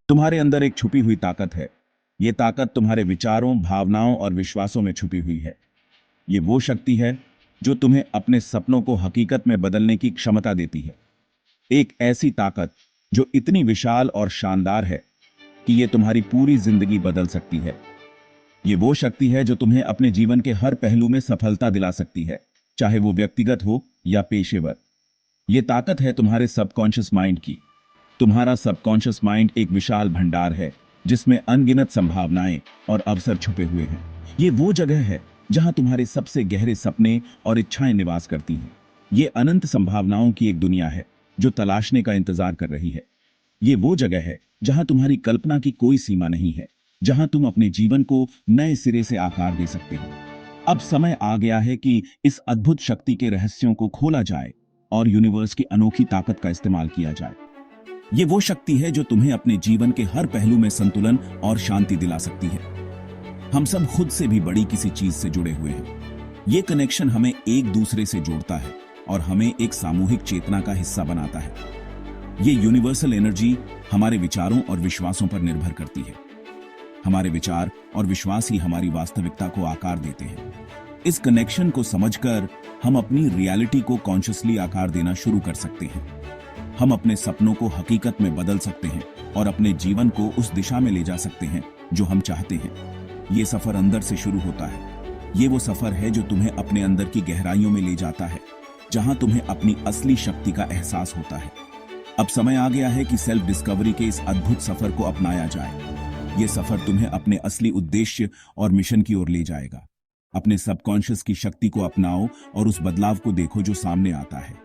तुम्हारे अंदर एक छुपी हुई ताकत है। ये ताकत तुम्हारे विचारों, भावनाओं और विश्वासों में छुपी हुई है। ये वो शक्ति है जो तुम्हें अपने सपनों को हकीकत में बदलने की क्षमता देती है। एक ऐसी ताकत जो इतनी विशाल और शानदार है कि ये तुम्हारी पूरी जिंदगी बदल सकती है। ये वो शक्ति है जो तुम्हें अपने जीवन के हर पहलू में सफलता दिला सकती है, चाहे वो व्यक्तिगत हो या पेशेवर। ये ताकत है तुम्हारे सबकॉन्शियस माइंड की। तुम्हारा सबकॉन्शियस माइंड एक विशाल भंडार है जिसमें अनगिनत संभावनाएं और अवसर छुपे हुए हैं। ये वो जगह है जहां तुम्हारे सबसे गहरे सपने और इच्छाएं निवास करती हैं। ये अनंत संभावनाओं की एक दुनिया है जो तलाशने का इंतजार कर रही है। ये वो जगह है जहां तुम्हारी कल्पना की कोई सीमा नहीं है, जहां तुम अपने जीवन को नए सिरे से आकार दे सकते हो। अब समय आ गया है कि इस अद्भुत शक्ति के रहस्यों को खोला जाए और यूनिवर्स की अनोखी ताकत का इस्तेमाल किया जाए। ये वो शक्ति है जो तुम्हें अपने जीवन के हर पहलू में संतुलन और शांति दिला सकती है। हम सब खुद से भी बड़ी किसी चीज से जुड़े हुए हैं। ये कनेक्शन हमें एक दूसरे से जोड़ता है और हमें एक सामूहिक चेतना का हिस्सा बनाता है। ये यूनिवर्सल एनर्जी हमारे विचारों और विश्वासों पर निर्भर करती है। हमारे विचार और विश्वास ही हमारी वास्तविकता को आकार देते हैं। इस कनेक्शन को समझकर हम अपनी रियलिटी को कॉन्शियसली आकार देना शुरू कर सकते हैं। हम अपने सपनों को हकीकत में बदल सकते हैं और अपने जीवन को उस दिशा में ले जा सकते हैं जो हम चाहते हैं। ये सफर अंदर से शुरू होता है। ये वो सफर है जो तुम्हें अपने अंदर की गहराइयों में ले जाता है, जहां तुम्हें अपनी असली शक्ति का एहसास होता है। अब समय आ गया है कि सेल्फ डिस्कवरी के इस अद्भुत सफर को अपनाया जाए। ये सफर तुम्हें अपने असली उद्देश्य और मिशन की ओर ले जाएगा। अपने सबकॉन्शियस की शक्ति को अपनाओ और उस बदलाव को देखो जो सामने आता है।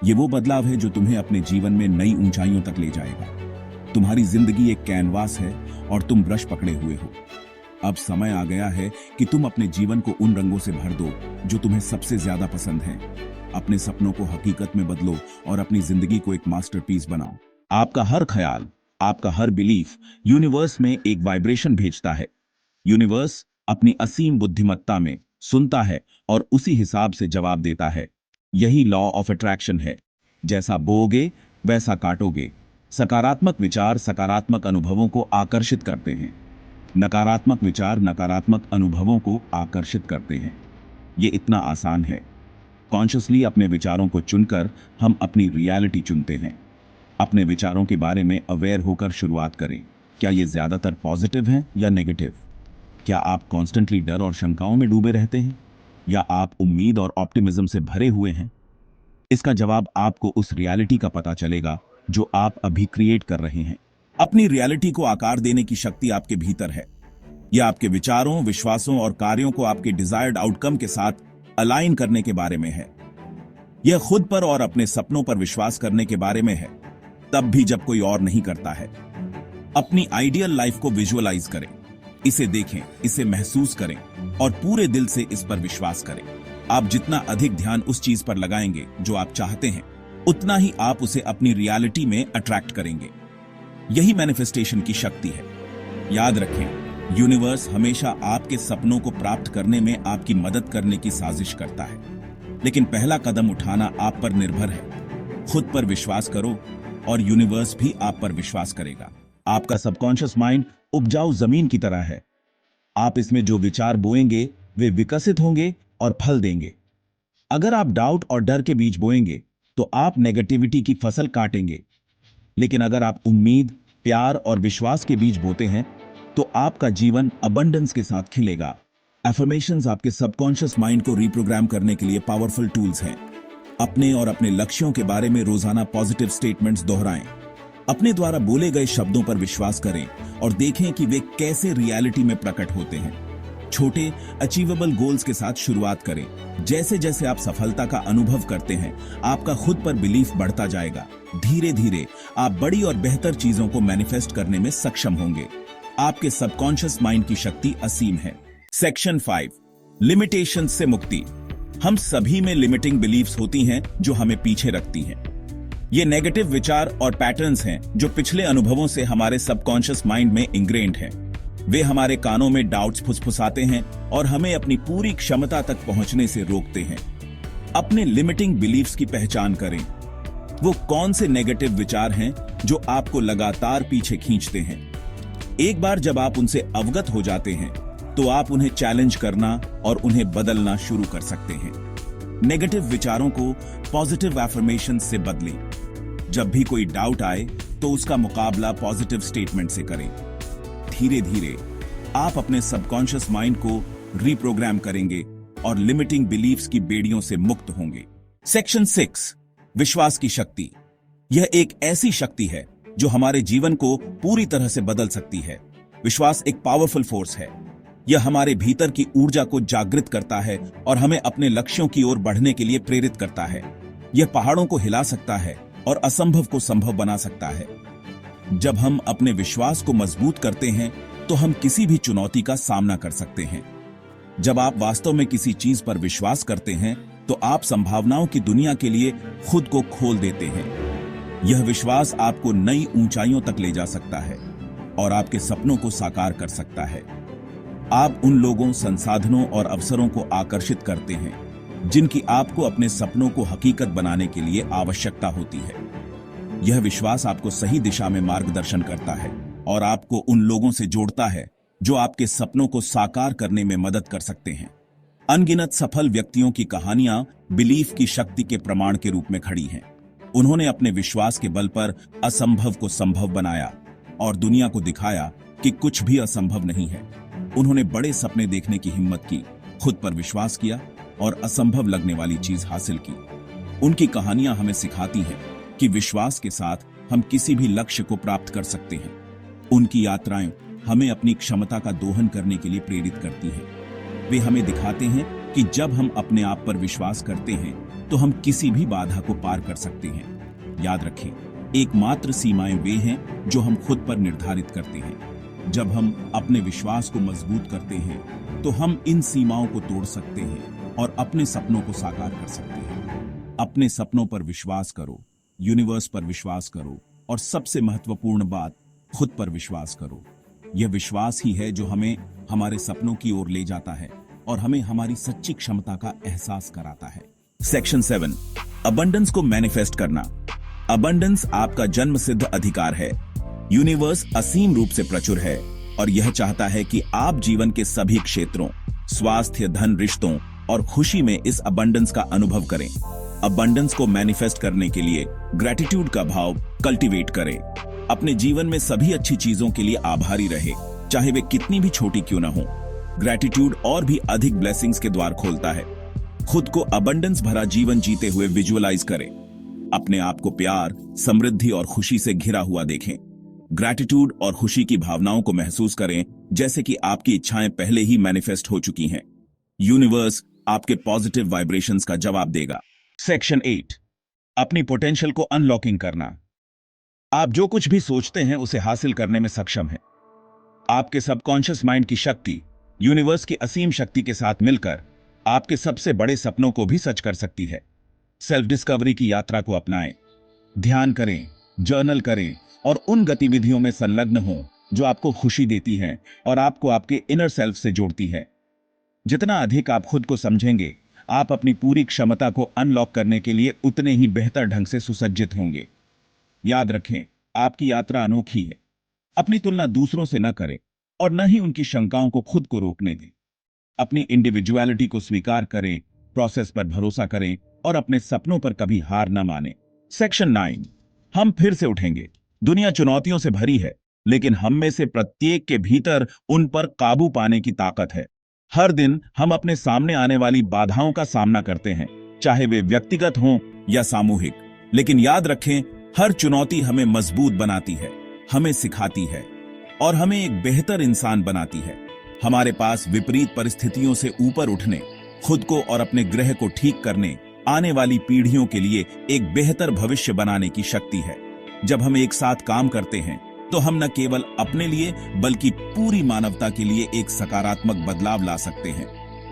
ये वो बदलाव है जो तुम्हें अपने जीवन में नई ऊंचाइयों तक ले जाएगा। तुम्हारी जिंदगी एक कैनवास है और तुम ब्रश पकड़े हुए हो। अब समय आ गया है कि तुम अपने जीवन को उन रंगों से भर दो जो तुम्हें सबसे ज्यादा पसंद हैं। अपने सपनों को हकीकत में बदलो और अपनी जिंदगी को एक मास्टरपीस बनाओ। आपका हर ख्याल, आपका हर बिलीफ यूनिवर्स में एक वाइब्रेशन भेजता है। यूनिवर्स अपनी असीम बुद्धिमत्ता में सुनता है और उसी हिसाब से जवाब देता है। यही लॉ ऑफ अट्रैक्शन है। जैसा बोओगे वैसा काटोगे। सकारात्मक विचार सकारात्मक अनुभवों को आकर्षित करते हैं। नकारात्मक विचार नकारात्मक अनुभवों को आकर्षित करते हैं। ये इतना आसान है। कॉन्शियसली अपने विचारों को चुनकर हम अपनी रियलिटी चुनते हैं। अपने विचारों के बारे में अवेयर होकर शुरुआत करें। क्या ये ज्यादातर पॉजिटिव हैं या नेगेटिव? क्या आप कॉन्स्टेंटली डर और शंकाओं में डूबे रहते हैं या आप उम्मीद और ऑप्टिमिज्म से भरे हुए हैं? इसका जवाब आपको उस रियलिटी का पता चलेगा जो आप अभी क्रिएट कर रहे हैं। अपनी रियलिटी को आकार देने की शक्ति आपके भीतर है। यह आपके विचारों, विश्वासों और कार्यों को आपके डिजायर्ड आउटकम के साथ अलाइन करने के बारे में है। यह खुद पर और अपने सपनों पर विश्वास करने के बारे में है, तब भी जब कोई और नहीं करता है। अपनी आइडियल लाइफ को विजुअलाइज करें, इसे देखें, इसे महसूस करें और पूरे दिल से इस पर विश्वास करें। आप जितना अधिक ध्यान उस चीज पर लगाएंगे जो आप चाहते हैं, उतना ही आप उसे अपनी रियलिटी में अट्रैक्ट करेंगे। यही मैनिफेस्टेशन की शक्ति है। याद रखें, यूनिवर्स हमेशा आपके सपनों को प्राप्त करने में आपकी मदद करने की साजिश करता है, लेकिन पहला कदम उठाना आप पर निर्भर है। खुद पर विश्वास करो और यूनिवर्स भी आप पर विश्वास करेगा। आपका सबकॉन्शियस माइंड उपजाऊ जमीन की तरह है। आप इसमें जो विचार बोएंगे वे विकसित होंगे और फल देंगे। अगर आप डाउट और डर के बीज बोएंगे तो आप नेगेटिविटी की फसल काटेंगे, लेकिन अगर आप उम्मीद, प्यार और विश्वास के बीज बोते हैं तो आपका जीवन अबंडेंस के साथ खिलेगा। एफर्मेशंस आपके सबकॉन्शियस माइंड को रिप्रोग्राम करने के लिए पावरफुल टूल्स हैं। अपने और अपने लक्ष्यों के बारे में रोजाना पॉजिटिव स्टेटमेंट्स दोहराएं। अपने द्वारा बोले गए शब्दों पर विश्वास करें और देखें कि वे कैसे रियलिटी में प्रकट होते हैं। छोटे अचीवेबल गोल्स के साथ शुरुआत करें। जैसे जैसे आप सफलता का अनुभव करते हैं, आपका खुद पर बिलीफ बढ़ता जाएगा। धीरे धीरे आप बड़ी और बेहतर चीजों को मैनिफेस्ट करने में सक्षम होंगे। आपके सबकॉन्शियस माइंड की शक्ति असीम है। सेक्शन 5, लिमिटेशन से मुक्ति। हम सभी में लिमिटिंग बिलीफ्स होती हैं जो हमें पीछे रखती हैं। ये नेगेटिव विचार और पैटर्न्स हैं जो पिछले अनुभवों से हमारे सबकॉन्शियस माइंड में इंग्रेन्ड हैं। वे हमारे कानों में डाउट्स फुसफुसाते हैं और हमें अपनी पूरी क्षमता तक पहुंचने से रोकते हैं। अपने लिमिटिंग बिलीफ्स की पहचान करें। वो कौन से नेगेटिव विचार हैं जो आपको लगातार पीछे खींचते हैं। एक बार जब आप उनसे अवगत हो जाते हैं तो आप उन्हें चैलेंज करना और उन्हें बदलना शुरू कर सकते हैं। नेगेटिव विचारों को पॉजिटिव एफर्मेशन से बदलें। जब भी कोई डाउट आए तो उसका मुकाबला पॉजिटिव स्टेटमेंट से करें। धीरे धीरे आप अपने सबकॉन्शियस माइंड को रीप्रोग्राम करेंगे और लिमिटिंग बिलीफ्स की बेड़ियों से मुक्त होंगे। सेक्शन 6, विश्वास की शक्ति। यह एक ऐसी शक्ति है जो हमारे जीवन को पूरी तरह से बदल सकती है। विश्वास एक पावरफुल फोर्स है। यह हमारे भीतर की ऊर्जा को जागृत करता है और हमें अपने लक्ष्यों की ओर बढ़ने के लिए प्रेरित करता है। यह पहाड़ों को हिला सकता है और असंभव को संभव बना सकता है। जब हम अपने विश्वास को मजबूत करते हैं तो हम किसी भी चुनौती का सामना कर सकते हैं। जब आप वास्तव में किसी चीज पर विश्वास करते हैं तो आप संभावनाओं की दुनिया के लिए खुद को खोल देते हैं। यह विश्वास आपको नई ऊंचाइयों तक ले जा सकता है और आपके सपनों को साकार कर सकता है। आप उन लोगों, संसाधनों और अवसरों को आकर्षित करते हैं जिनकी आपको अपने सपनों को हकीकत बनाने के लिए आवश्यकता होती है। यह विश्वास आपको सही दिशा में मार्गदर्शन करता है और आपको उन लोगों से जोड़ता है जो आपके सपनों को साकार करने में मदद कर सकते हैं। अनगिनत सफल व्यक्तियों की कहानियां बिलीफ की शक्ति के प्रमाण के रूप में खड़ी हैं। उन्होंने अपने विश्वास के बल पर असंभव को संभव बनाया और दुनिया को दिखाया कि कुछ भी असंभव नहीं है। उन्होंने बड़े सपने देखने की हिम्मत की, खुद पर विश्वास किया और असंभव लगने वाली चीज हासिल की। उनकी कहानियां हमें सिखाती हैं कि विश्वास के साथ हम किसी भी लक्ष्य को प्राप्त कर सकते हैं। उनकी यात्राएं हमें अपनी क्षमता का दोहन करने के लिए प्रेरित करती हैं। वे हमें दिखाते हैं कि जब हम अपने आप पर विश्वास करते हैं तो हम किसी भी बाधा को पार कर सकते हैं। याद रखें, एकमात्र सीमाएं वे हैं जो हम खुद पर निर्धारित करते हैं। जब हम अपने विश्वास को मजबूत करते हैं तो हम इन सीमाओं को तोड़ सकते हैं और अपने सपनों को साकार कर सकते हैं। अपने सपनों पर विश्वास करो, यूनिवर्स पर विश्वास करो और सबसे महत्वपूर्ण बात, खुद पर विश्वास करो। यह विश्वास ही है जो हमें हमारे सपनों की ओर ले जाता है और हमें हमारी सच्ची क्षमता का एहसास कराता है। सेक्शन 7, अबंडेंस को मैनिफेस्ट करना। अबंडेंस आपका जन्मसिद्ध अधिकार है। यूनिवर्स असीम रूप से प्रचुर है और यह चाहता है कि आप जीवन के सभी क्षेत्रों, स्वास्थ्य, धन, रिश्तों और खुशी में इस अबंडेंस का अनुभव करें। अबंडेंस को मैनिफेस्ट करने के लिए ग्रैटिट्यूड का भाव कल्टीवेट करें। अपने जीवन में सभी अच्छी चीजों के लिए आभारी रहे, चाहे वे कितनी भी छोटी क्यों न हो। ग्रैटिट्यूड और भी अधिक ब्लेसिंग्स के द्वार खोलता है। खुद को अबंडेंस भरा जीवन जीते हुए विजुअलाइज करें। अपने आप को प्यार, समृद्धि और खुशी से घिरा हुआ देखें। ग्रैटिट्यूड और खुशी की भावनाओं को महसूस करें जैसे कि आपकी इच्छाएं पहले ही मैनिफेस्ट हो चुकी हैं। यूनिवर्स आपके पॉजिटिव वाइब्रेशंस का जवाब देगा। सेक्शन 8, अपनी पोटेंशियल को अनलॉकिंग करना। आप जो कुछ भी सोचते हैं उसे हासिल करने में सक्षम हैं। आपके सबकॉन्शियस माइंड की शक्ति यूनिवर्स की असीम शक्ति के साथ मिलकर आपके सबसे बड़े सपनों को भी सच कर सकती है। सेल्फ डिस्कवरी की यात्रा को अपनाएं, ध्यान करें, जर्नल करें और उन गतिविधियों में संलग्न हों जो आपको खुशी देती हैं और आपको आपके इनर सेल्फ से जोड़ती है। जितना अधिक आप खुद को समझेंगे, आप अपनी पूरी क्षमता को अनलॉक करने के लिए उतने ही बेहतर ढंग से सुसज्जित होंगे। याद रखें, आपकी यात्रा अनोखी है। अपनी तुलना दूसरों से न करें और न ही उनकी शंकाओं को खुद को रोकने दें। अपनी इंडिविजुअलिटी को स्वीकार करें, प्रोसेस पर भरोसा करें और अपने सपनों पर कभी हार न माने। सेक्शन 9, हम फिर से उठेंगे। दुनिया चुनौतियों से भरी है, लेकिन हम में से प्रत्येक के भीतर उन पर काबू पाने की ताकत है। हर दिन हम अपने सामने आने वाली बाधाओं का सामना करते हैं, चाहे वे व्यक्तिगत हों या सामूहिक। लेकिन याद रखें, हर चुनौती हमें मजबूत बनाती है, हमें सिखाती है और हमें एक बेहतर इंसान बनाती है। हमारे पास विपरीत परिस्थितियों से ऊपर उठने, खुद को और अपने ग्रह को ठीक करने, आने वाली पीढ़ियों के लिए एक बेहतर भविष्य बनाने की शक्ति है। जब हम एक साथ काम करते हैं तो हम न केवल अपने लिए बल्कि पूरी मानवता के लिए एक सकारात्मक बदलाव ला सकते हैं।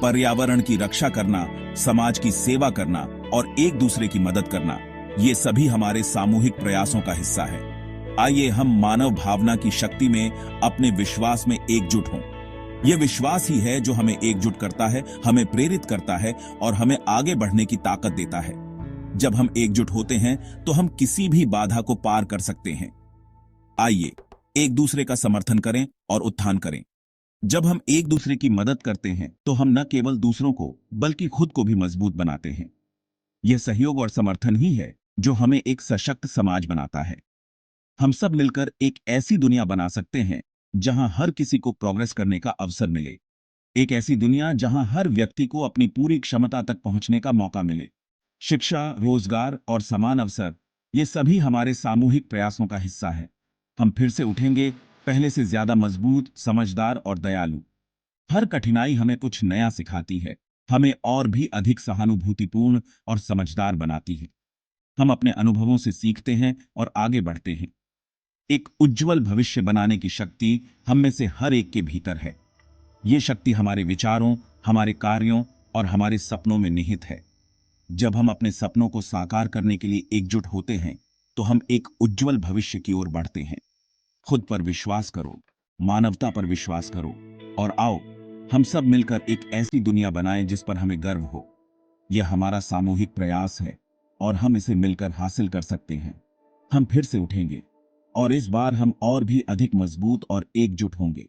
पर्यावरण की रक्षा करना, समाज की सेवा करना और एक दूसरे की मदद करना, ये सभी हमारे सामूहिक प्रयासों का हिस्सा है। आइए हम मानव भावना की शक्ति में अपने विश्वास में एकजुट हों। यह विश्वास ही है जो हमें एकजुट करता है, हमें प्रेरित करता है और हमें आगे बढ़ने की ताकत देता है। जब हम एकजुट होते हैं तो हम किसी भी बाधा को पार कर सकते हैं। आइए एक दूसरे का समर्थन करें और उत्थान करें। जब हम एक दूसरे की मदद करते हैं तो हम न केवल दूसरों को बल्कि खुद को भी मजबूत बनाते हैं। यह सहयोग और समर्थन ही है जो हमें एक सशक्त समाज बनाता है। हम सब मिलकर एक ऐसी दुनिया बना सकते हैं जहां हर किसी को प्रोग्रेस करने का अवसर मिले। एक ऐसी दुनिया जहां हर व्यक्ति को अपनी पूरी क्षमता तक पहुंचने का मौका मिले। शिक्षा, रोजगार और समान अवसर, ये सभी हमारे सामूहिक प्रयासों का हिस्सा है। हम फिर से उठेंगे, पहले से ज्यादा मजबूत, समझदार और दयालु। हर कठिनाई हमें कुछ नया सिखाती है, हमें और भी अधिक सहानुभूतिपूर्ण और समझदार बनाती है। हम अपने अनुभवों से सीखते हैं और आगे बढ़ते हैं। एक उज्जवल भविष्य बनाने की शक्ति हम में से हर एक के भीतर है। ये शक्ति हमारे विचारों, हमारे कार्यों और हमारे सपनों में निहित है। जब हम अपने सपनों को साकार करने के लिए एकजुट होते हैं तो हम एक उज्जवल भविष्य की ओर बढ़ते हैं। खुद पर विश्वास करो, मानवता पर विश्वास करो और आओ हम सब मिलकर एक ऐसी दुनिया बनाएं जिस पर हमें गर्व हो। यह हमारा सामूहिक प्रयास है और हम इसे मिलकर हासिल कर सकते हैं। हम फिर से उठेंगे और इस बार हम और भी अधिक मजबूत और एकजुट होंगे।